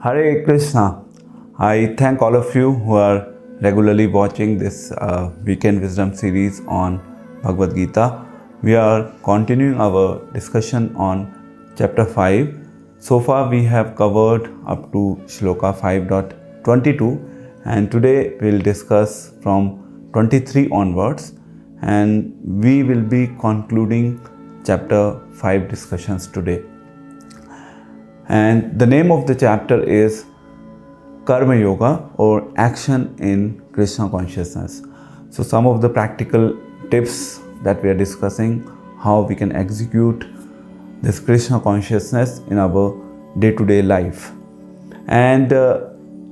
Hare Krishna. I thank all of you who are regularly watching this weekend wisdom series on Bhagavad Gita. We are continuing our discussion on chapter 5. So far we have covered up to shloka 5.22 and today we'll discuss from 23 onwards and we will be concluding chapter 5 discussions today. And the name of the chapter is Karma Yoga or Action in Krishna Consciousness. So some of the practical tips that we are discussing, how we can execute this Krishna consciousness in our day-to-day life. And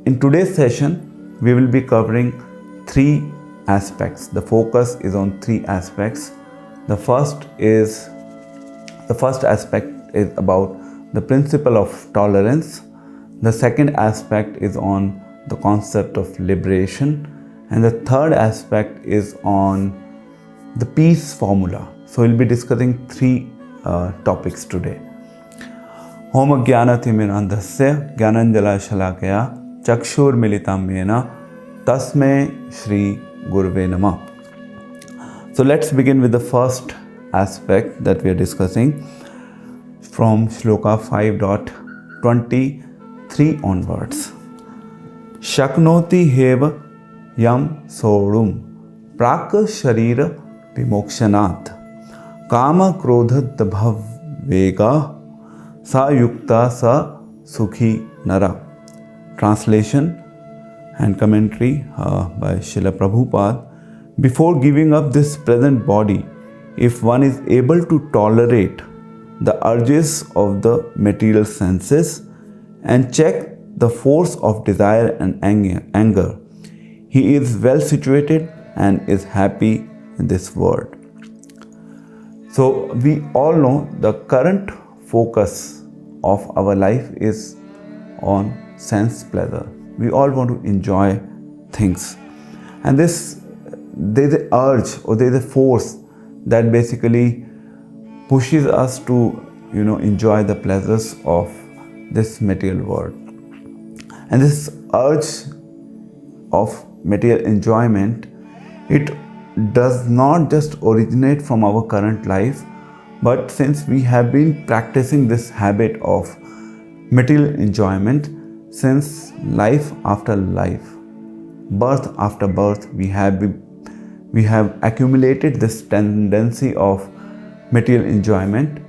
in today's session, we will be covering three aspects. The focus is on three aspects. The first aspect is about the principle of tolerance. The second aspect is on the concept of liberation. And the third aspect is on the peace formula. So we'll be discussing three topics today. Om Jnanatimmirandhasya Jnananjana Shalakaya Chakshur Militam Yena Tasmai Shri Gurve Namah. So let's begin with the first aspect that we are discussing from shloka 5.23 onwards. Shaknoti heva yam sodum praka sharira vimokshanat kama krodha dabhav vega sa yukta sa sukhi nara. Translation and commentary by Srila Prabhupada. Before giving up this present body, if one is able to tolerate the urges of the material senses and check the force of desire and anger, he is well situated and is happy in this world. So we all know the current focus of our life is on sense pleasure. We all want to enjoy things, and there's the urge or there's a force that basically pushes us to enjoy the pleasures of this material world. And this urge of material enjoyment, it does not just originate from our current life, but since we have been practicing this habit of material enjoyment since life after life, birth after birth, we have accumulated this tendency of material enjoyment,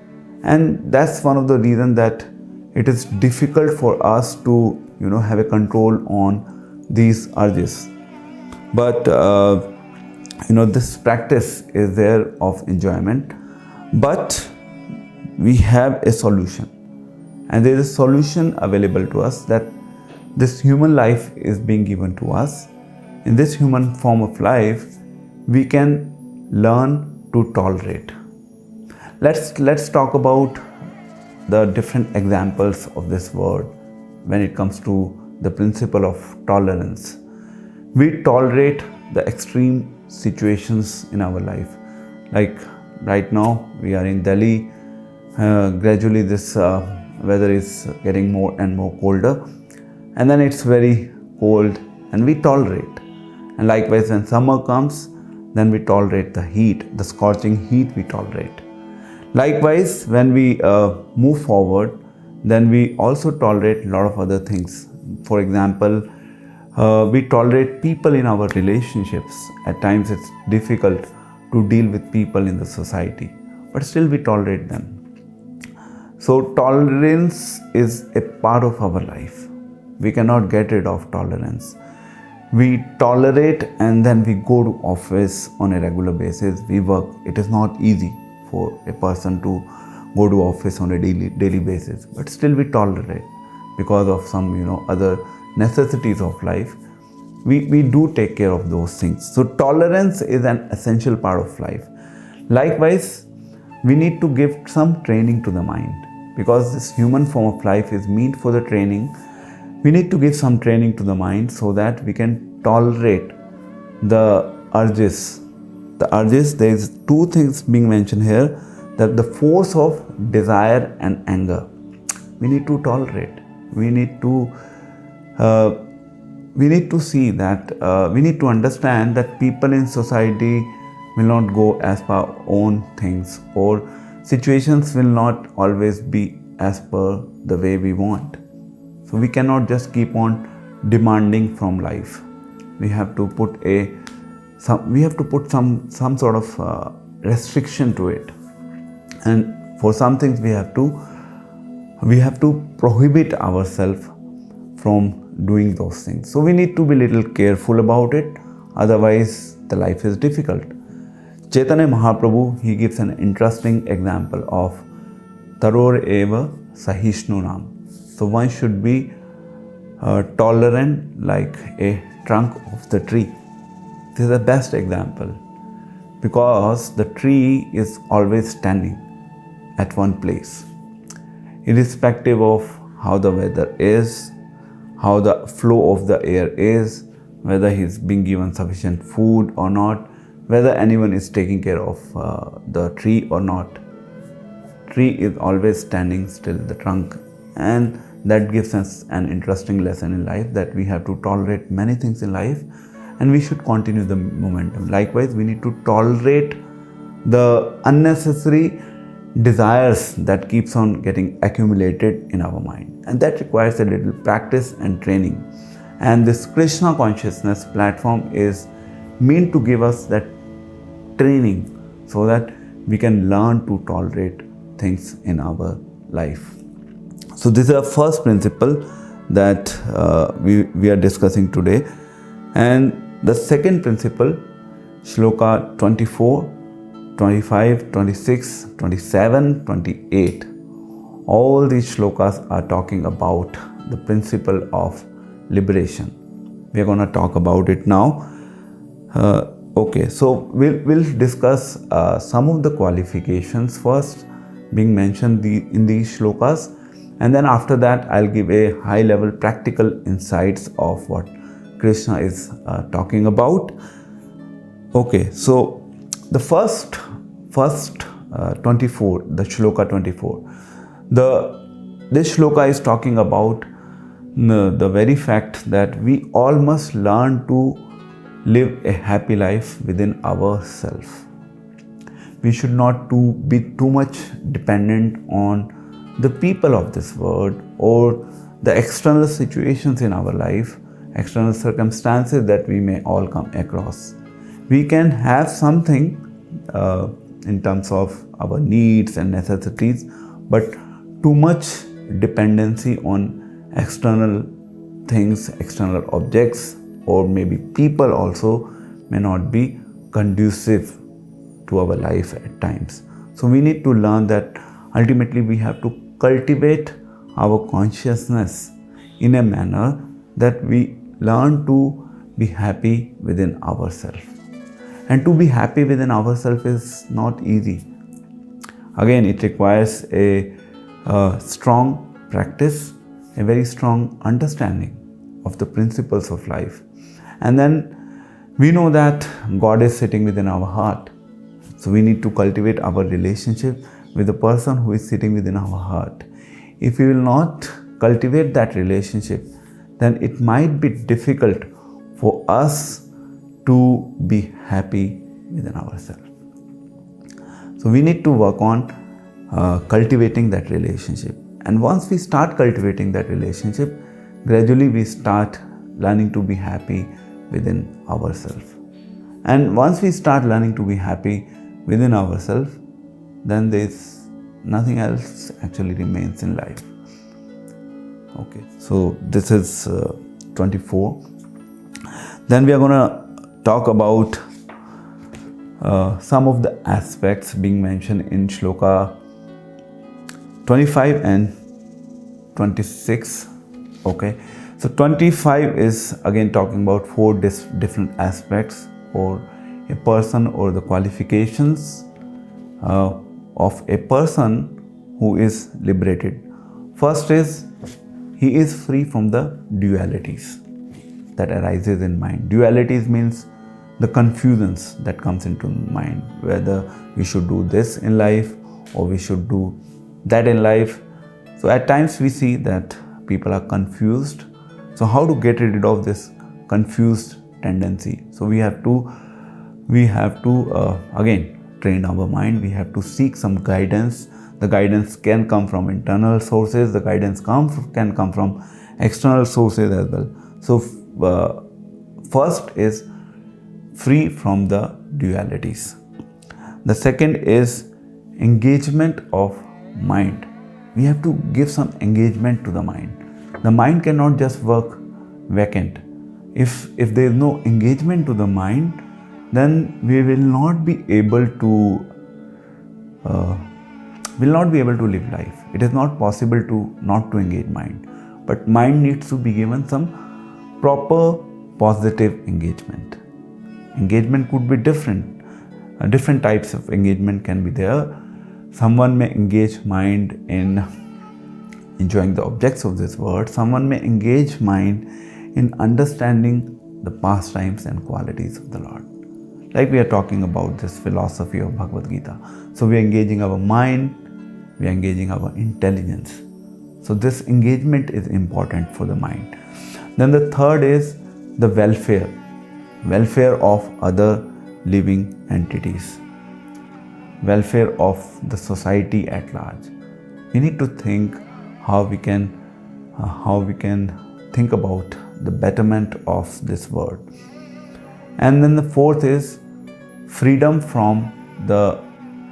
and that's one of the reasons that it is difficult for us to have a control on these urges. But this practice is there of enjoyment, but we have a solution, and there is a solution available to us, that this human life is being given to us. In this human form of life, we can learn to tolerate. Let's talk about the different examples of this word when it comes to the principle of tolerance. We tolerate the extreme situations in our life. Like right now, we are in Delhi. Gradually, this weather is getting more and more colder, and then it's very cold, and we tolerate. And likewise, when summer comes, then we tolerate the heat, the scorching heat we tolerate. Likewise, when we move forward, then we also tolerate a lot of other things. For example, we tolerate people in our relationships. At times it's difficult to deal with people in the society, but still we tolerate them. So tolerance is a part of our life. We cannot get rid of tolerance. We tolerate and then we go to office on a regular basis. We work. It is not easy for a person to go to office on a daily basis, but still we tolerate because of some other necessities of life. We do take care of those things. So tolerance is an essential part of life. Likewise, we need to give some training to the mind, because this human form of life is meant for the training. We need to give some training to the mind so that we can tolerate the urges. There is two things being mentioned here, that the force of desire and anger. We need to tolerate. We need to we need to see that we need to understand that people in society will not go as per our own things, or situations will not always be as per the way we want. So we cannot just keep on demanding from life. We have to put some sort of restriction to it, and for some things we have to prohibit ourselves from doing those things. So we need to be little careful about it, otherwise the life is difficult. Chaitanya Mahaprabhu, he gives an interesting example of Taror eva sahishnunam. So one should be tolerant like a trunk of the tree. This is the best example, because the tree is always standing at one place, irrespective of how the weather is, how the flow of the air is, whether he's being given sufficient food or not, whether anyone is taking care of the tree or not. Tree is always standing still, the trunk. And that gives us an interesting lesson in life, that we have to tolerate many things in life and we should continue the momentum. Likewise, we need to tolerate the unnecessary desires that keeps on getting accumulated in our mind, and that requires a little practice and training. And this Krishna consciousness platform is meant to give us that training so that we can learn to tolerate things in our life. So this is the first principle that we are discussing today. And the second principle, Shloka 24, 25, 26, 27, 28. All these shlokas are talking about the principle of liberation. We are going to talk about it now. Okay, so we'll discuss some of the qualifications first being mentioned in these shlokas, and then after that I'll give a high level practical insights of what Krishna is talking about. Okay, so the first 24, the shloka 24, this shloka is talking about the very fact that we all must learn to live a happy life within ourselves. We should not be too much dependent on the people of this world or the external situations in our life, external circumstances that we may all come across. We can have something in terms of our needs and necessities, but too much dependency on external things, external objects, or maybe people also may not be conducive to our life at times. So we need to learn that ultimately we have to cultivate our consciousness in a manner that we learn to be happy within ourselves. And to be happy within ourselves is not easy. Again, it requires a strong practice, a very strong understanding of the principles of life. And then we know that God is sitting within our heart. So we need to cultivate our relationship with the person who is sitting within our heart. If we will not cultivate that relationship, then it might be difficult for us to be happy within ourselves. So we need to work on cultivating that relationship. And once we start cultivating that relationship, gradually we start learning to be happy within ourselves. And once we start learning to be happy within ourselves, then there's nothing else actually remains in life. Okay, so this is 24. Then we are going to talk about some of the aspects being mentioned in shloka 25 and 26. Okay, so 25 is again talking about four different aspects or a person or the qualifications of a person who is liberated. First is he is free from the dualities that arises in mind. Dualities means the confusions that comes into mind, whether we should do this in life or we should do that in life. So at times we see that people are confused. So how to get rid of this confused tendency? So we have to again train our mind. We have to seek some guidance. The guidance can come from internal sources. The guidance can come from external sources as well. So first is free from the dualities. The second is engagement of mind. We have to give some engagement to the mind. The mind cannot just work vacant. If there is no engagement to the mind, then we will not be able to live life. It is not possible to not to engage mind. But mind needs to be given some proper positive engagement. Engagement could be different. Different types of engagement can be there. Someone may engage mind in enjoying the objects of this world. Someone may engage mind in understanding the pastimes and qualities of the Lord. Like we are talking about this philosophy of Bhagavad Gita. So we are engaging our mind, we are engaging our intelligence. So this engagement is important for the mind. Then the third is the welfare of other living entities, welfare of the society at large. We need to think how we can think about the betterment of this world. And then the fourth is freedom from the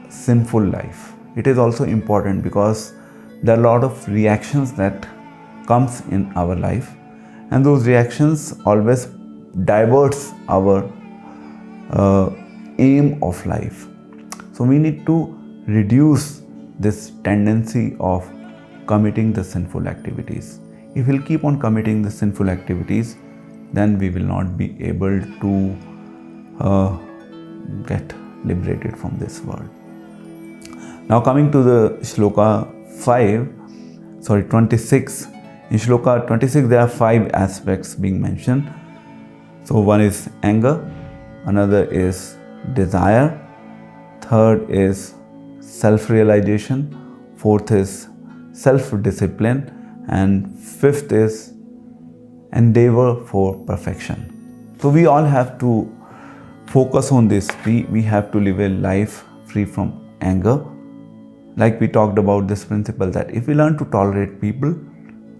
sinful life. It is also important because there are a lot of reactions that comes in our life, and those reactions always diverts our aim of life. So we need to reduce this tendency of committing the sinful activities. If we'll keep on committing the sinful activities, then we will not be able to get liberated from this world. Now coming to the shloka 26. In shloka 26 there are 5 aspects being mentioned. So one is anger, another is desire, third is self-realization, fourth is self-discipline, and fifth is endeavor for perfection. So we all have to focus on this. We have to live a life free from anger. Like we talked about this principle that if we learn to tolerate people,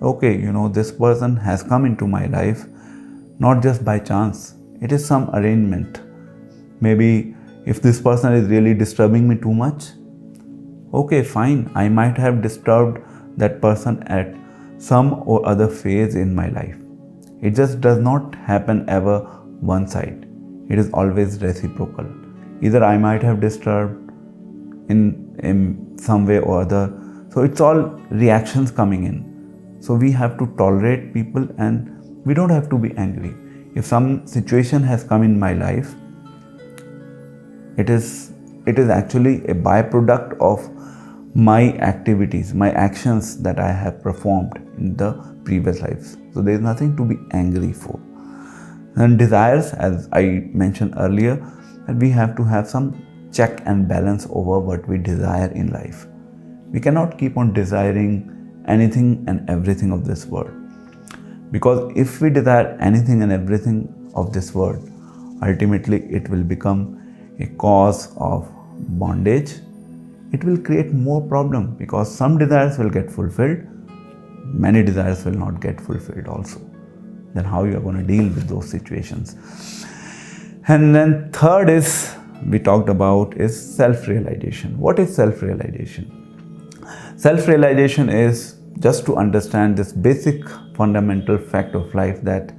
okay, this person has come into my life not just by chance. It is some arrangement. Maybe if this person is really disturbing me too much, okay, fine, I might have disturbed that person at some or other phase in my life. It just does not happen ever one side. It is always reciprocal. Either I might have disturbed in some way or other. So it's all reactions coming in. So we have to tolerate people, and we don't have to be angry. If some situation has come in my life, it is actually a byproduct of my activities, my actions that I have performed in the previous lives. So there is nothing to be angry for. And desires, as I mentioned earlier, that we have to have some check and balance over what we desire in life. We cannot keep on desiring anything and everything of this world. Because if we desire anything and everything of this world, ultimately it will become a cause of bondage. It will create more problem because some desires will get fulfilled, many desires will not get fulfilled also. Then how you are going to deal with those situations? And then third is, we talked about, is self-realization. What is self-realization? Self-realization is just to understand this basic fundamental fact of life that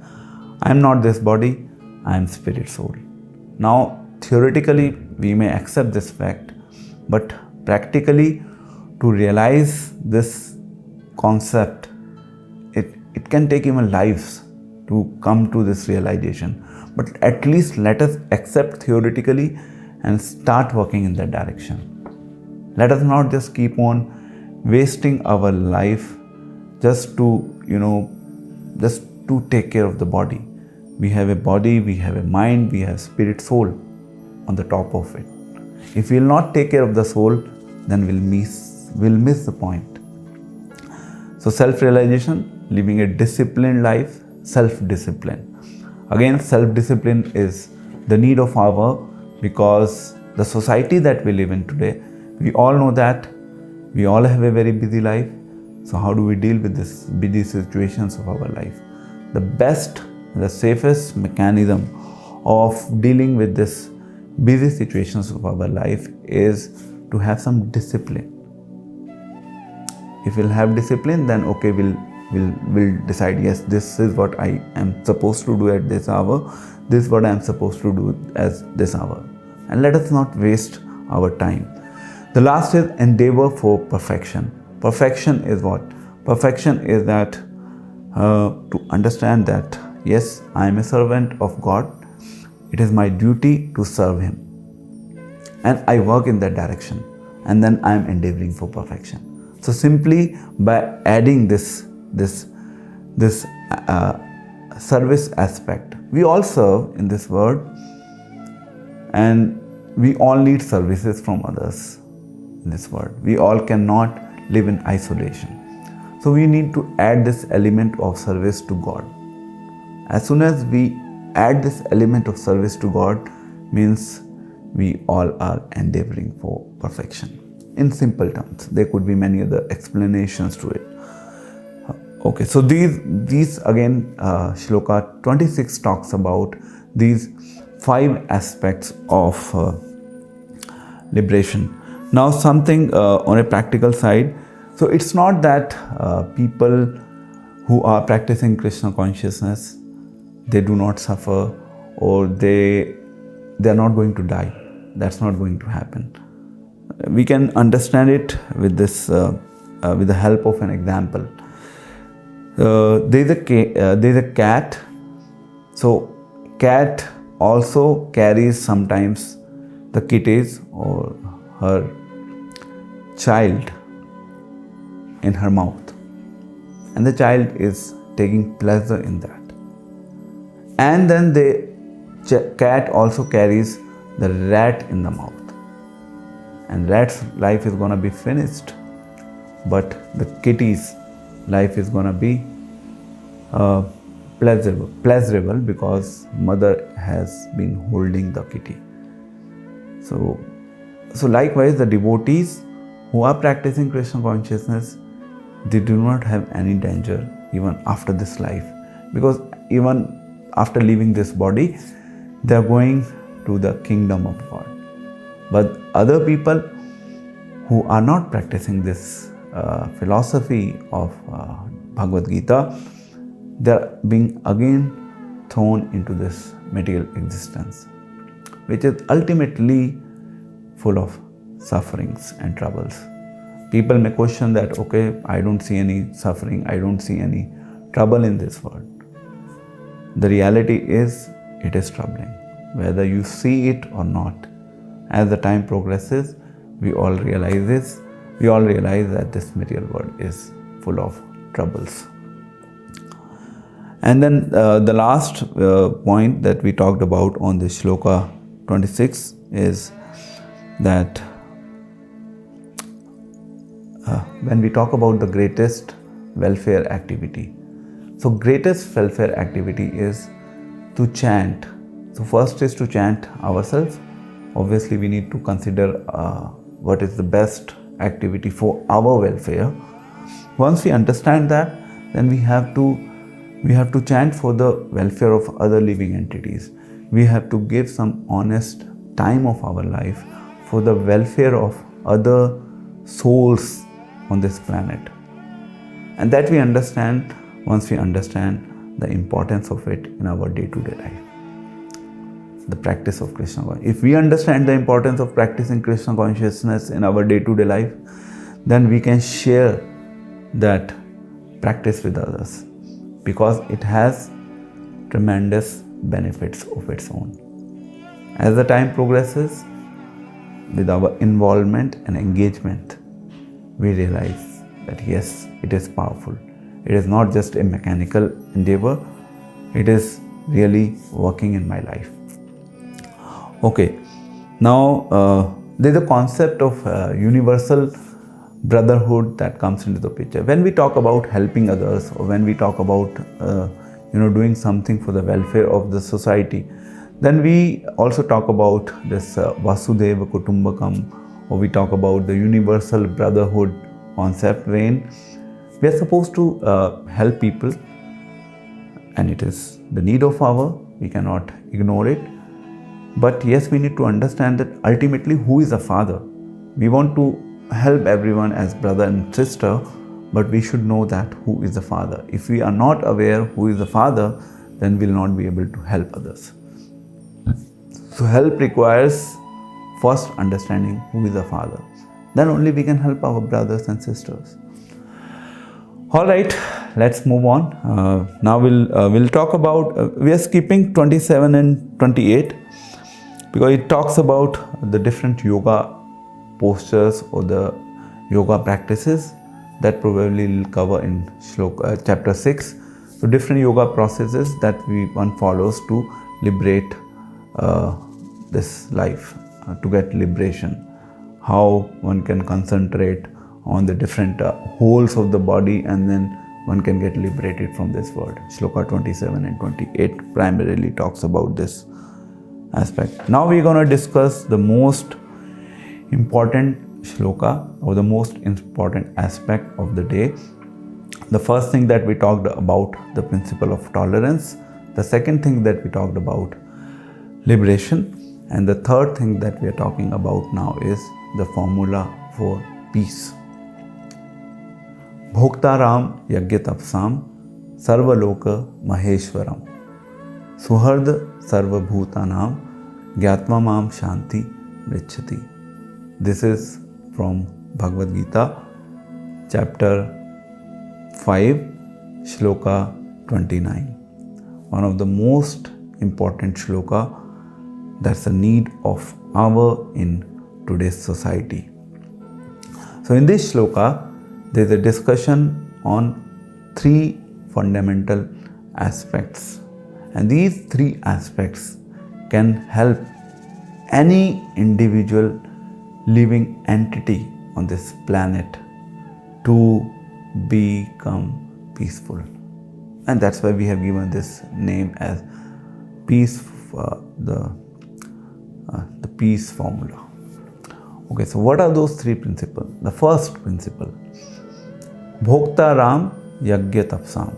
I am not this body, I am spirit soul. Now theoretically we may accept this fact, but practically to realize this concept, it can take even lives to come to this realization. But at least let us accept theoretically and start working in that direction. Let us not just keep on wasting our life just to take care of the body. We have a body, we have a mind, we have spirit, soul on the top of it. If we will not take care of the soul, then we'll miss the point. So self-realization, living a disciplined life, self-discipline. Again, self-discipline is the need of hour, because the society that we live in today, we all know that we all have a very busy life. So how do we deal with this busy situations of our life? The best, the safest mechanism of dealing with this busy situations of our life is to have some discipline. If we'll have discipline, then okay, we'll decide, yes, this is what I am supposed to do at this hour, this is what I am supposed to do as this hour, and let us not waste our time. The last is endeavor for perfection. Perfection is what? Perfection is that to understand that yes, I am a servant of God, it is my duty to serve Him, and I work in that direction, and then I am endeavoring for perfection. So simply by adding this service aspect, we all serve in this world, and we all need services from others in this world. We all cannot live in isolation. So we need to add this element of service to God. As soon as we add this element of service to God, means we all are endeavoring for perfection. In simple terms, there could be many other explanations to it. Okay, so these again, Shloka 26 talks about these 5 aspects of liberation. Now something on a practical side. So it's not that people who are practicing Krishna consciousness, they do not suffer, or they're not going to die. That's not going to happen. We can understand it with this, with the help of an example. There's a cat. So cat also carries sometimes the kitties or her child in her mouth, and the child is taking pleasure in that. And then the cat also carries the rat in the mouth, and rat's life is going to be finished, but the kitty's life is going to be pleasurable because mother has been holding the kitty. So likewise, the devotees who are practicing Krishna consciousness, they do not have any danger even after this life, because even after leaving this body, they are going to the kingdom of God. But other people who are not practicing this philosophy of Bhagavad Gita, they are being again thrown into this material existence, which is ultimately full of sufferings and troubles. People may question that, okay, I don't see any suffering, I don't see any trouble in this world. The reality is, it is troubling, whether you see it or not. As the time progresses, we all realize that this material world is full of troubles. And then the last point that we talked about on this Shloka 26 is that when we talk about the greatest welfare activity, so greatest welfare activity is to chant. So first is to chant ourselves. Obviously, we need to consider what is the best activity for our welfare. Once we understand that, then we have to chant for the welfare of other living entities. We have to give some honest time of our life for the welfare of other souls on this planet. And that we understand once we understand the importance of it in our day-to-day life. The practice of Krishna consciousness. If we understand the importance of practicing Krishna consciousness in our day-to-day life, then we can share that practice with others, because it has tremendous benefits of its own. As the time progresses, with our involvement and engagement, we realize that yes, it is powerful. It is not just a mechanical endeavor, it is really working in my life. Okay, now there is a concept of universal brotherhood that comes into the picture. When we talk about helping others, or when we talk about doing something for the welfare of the society. Then we also talk about this Vasudhaiva Kutumbakam, or we talk about the universal brotherhood concept, wherein we are supposed to help people, and it is the need of hour. We cannot ignore it. But yes, we need to understand that ultimately, who is a father? We want to help everyone as brother and sister, but we should know that who is the father. If we are not aware who is the father, then we will not be able to help others. So help requires first understanding who is the father. Then only we can help our brothers and sisters. All right, let's move on. Now we'll talk about, we are skipping 27 and 28 because it talks about the different yoga postures or the yoga practices that probably will cover in chapter 6. So different yoga processes that one follows to liberate this life, to get liberation. How one can concentrate on the different holes of the body, and then one can get liberated from this world. Shloka 27 and 28 primarily talks about this aspect. Now we're going to discuss the most important shloka, or the most important aspect of the day. The first thing that we talked about, the principle of tolerance. The second thing that we talked about, liberation. And the third thing that we are talking about now is the formula for peace. Bhoktaram Yagyatapsam Sarvaloka Maheshwaram Suhard Sarvabhutanam Gyatma Mam Shanti Richati. This is from Bhagavad Gita, chapter 5, shloka 29. One of the most important shloka that's a need of hour in today's society. So in this shloka, there is a discussion on 3 fundamental aspects. And these 3 aspects can help any individual living entity on this planet to become peaceful. And that's why we have given this name as peace, the peace formula. Okay, so what are those 3 principles? The first principle, Bhoktaram Yagyatapsam.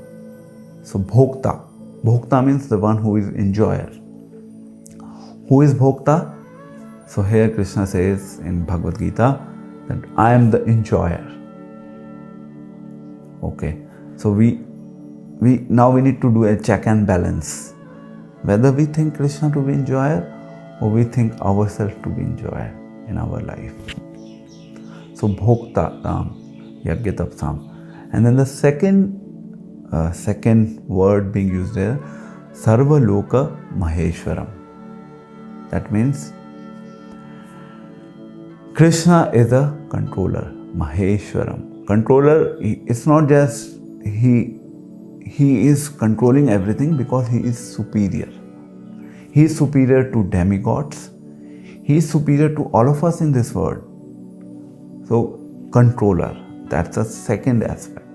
So Bhokta means the one who is enjoyer. Who is Bhokta? So here Krishna says in Bhagavad Gita that I am the enjoyer. Okay, so we now we need to do a check and balance, whether we think Krishna to be enjoyer or we think ourselves to be enjoyer in our life. So Bhokta Ram Yagyatapsam. And then the second word being used there, Sarvaloka Maheshwaram. That means Krishna is a controller, Maheshwaram. Controller, it's not just he is controlling everything because he is superior. He is superior to demigods. He is superior to all of us in this world. So, controller, that's the second aspect.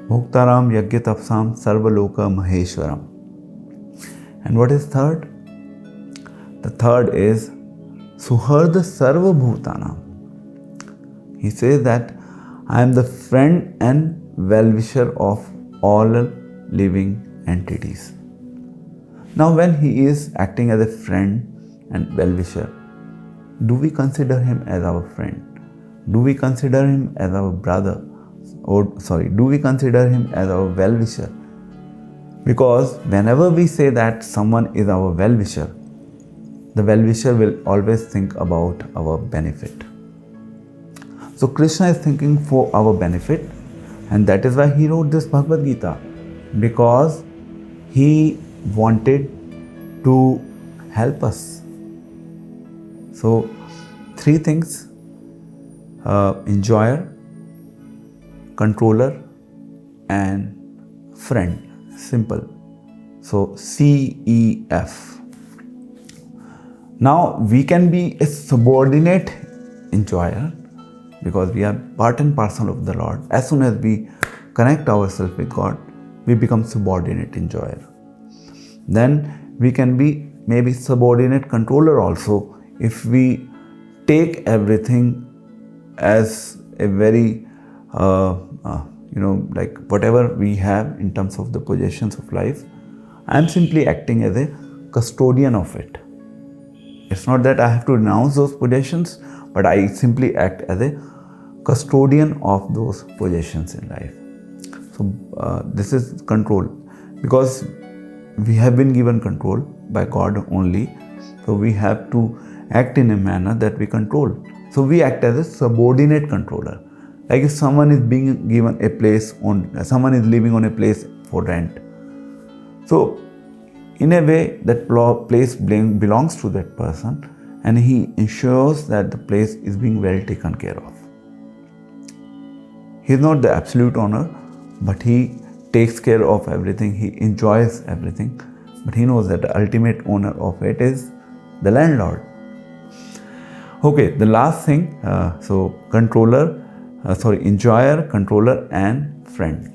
Bhoktaram Yagyatapsam Sarvaloka Maheshwaram. And what is third? The third is Suharda Sarva Bhutanam. He says that I am the friend and well-wisher of all living entities. Now when he is acting as a friend and well-wisher, do we consider him as our friend? Do we consider him as our brother? Do we consider him as our well-wisher? Because whenever we say that someone is our well-wisher, the well-wisher will always think about our benefit. So Krishna is thinking for our benefit, and that is why he wrote this Bhagavad Gita, because he wanted to help us. So 3 things, enjoyer, controller and friend. Simple. So CEF. Now we can be a subordinate enjoyer because we are part and parcel of the Lord. As soon as we connect ourselves with God, we become subordinate enjoyer. Then we can be maybe subordinate controller also if we take everything as a very like whatever we have in terms of the possessions of life, I am simply acting as a custodian of it. It's not that I have to renounce those possessions, but I simply act as a custodian of those possessions in life. So this is control, because we have been given control by God only. So we have to act in a manner that we control. So we act as a subordinate controller. Like if someone is being given a place someone is living on a place for rent. So in a way that place belongs to that person, and he ensures that the place is being well taken care of. He is not the absolute owner, but he takes care of everything, he enjoys everything, but he knows that the ultimate owner of it is the landlord. Okay, the last thing, so enjoyer, controller and friend.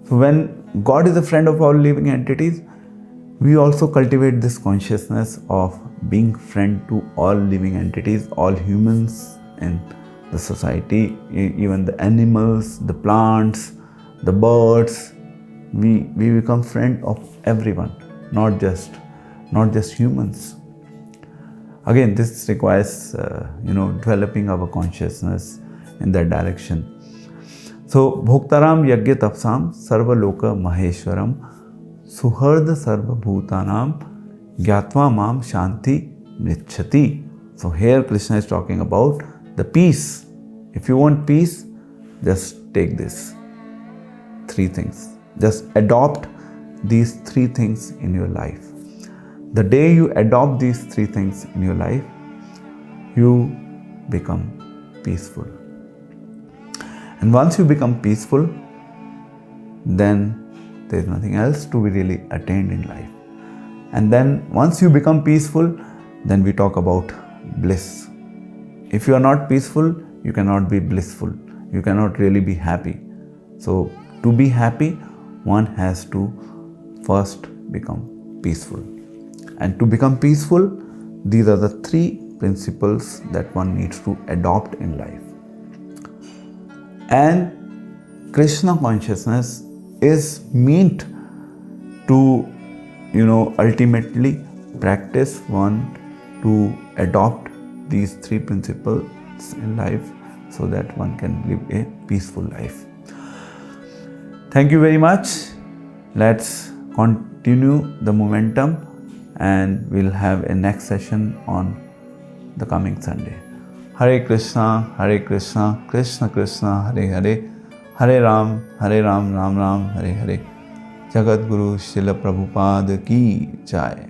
So when God is a friend of all living entities, we also cultivate this consciousness of being friend to all living entities, all humans in the society, even the animals, the plants, the birds. We become friend of everyone, not just humans. Again, this requires developing our consciousness in that direction. So Bhoktaram Yagya Tapsam Sarvaloka Maheshwaram Suhard Sarva Bhutanam Gyatva Mam Shanti Mrichati. So here Krishna is talking about the peace. If you want peace, just take this 3 things. Just adopt these 3 things in your life. The day you adopt these 3 things in your life, you become peaceful. And once you become peaceful, then there is nothing else to be really attained in life. And then once you become peaceful, then we talk about bliss. If you are not peaceful, you cannot be blissful. You cannot really be happy. So to be happy, one has to first become peaceful. And to become peaceful, these are the 3 principles that one needs to adopt in life. And Krishna consciousness is meant to, ultimately practice one to adopt these 3 principles in life so that one can live a peaceful life. Thank you very much. Let's continue the momentum, and we'll have a next session on the coming Sunday. Hare Krishna, Krishna Krishna, Hare Hare, Hare Ram, Ram Ram, Hare Hare. Jagat Guru Srila Prabhupada ki jai.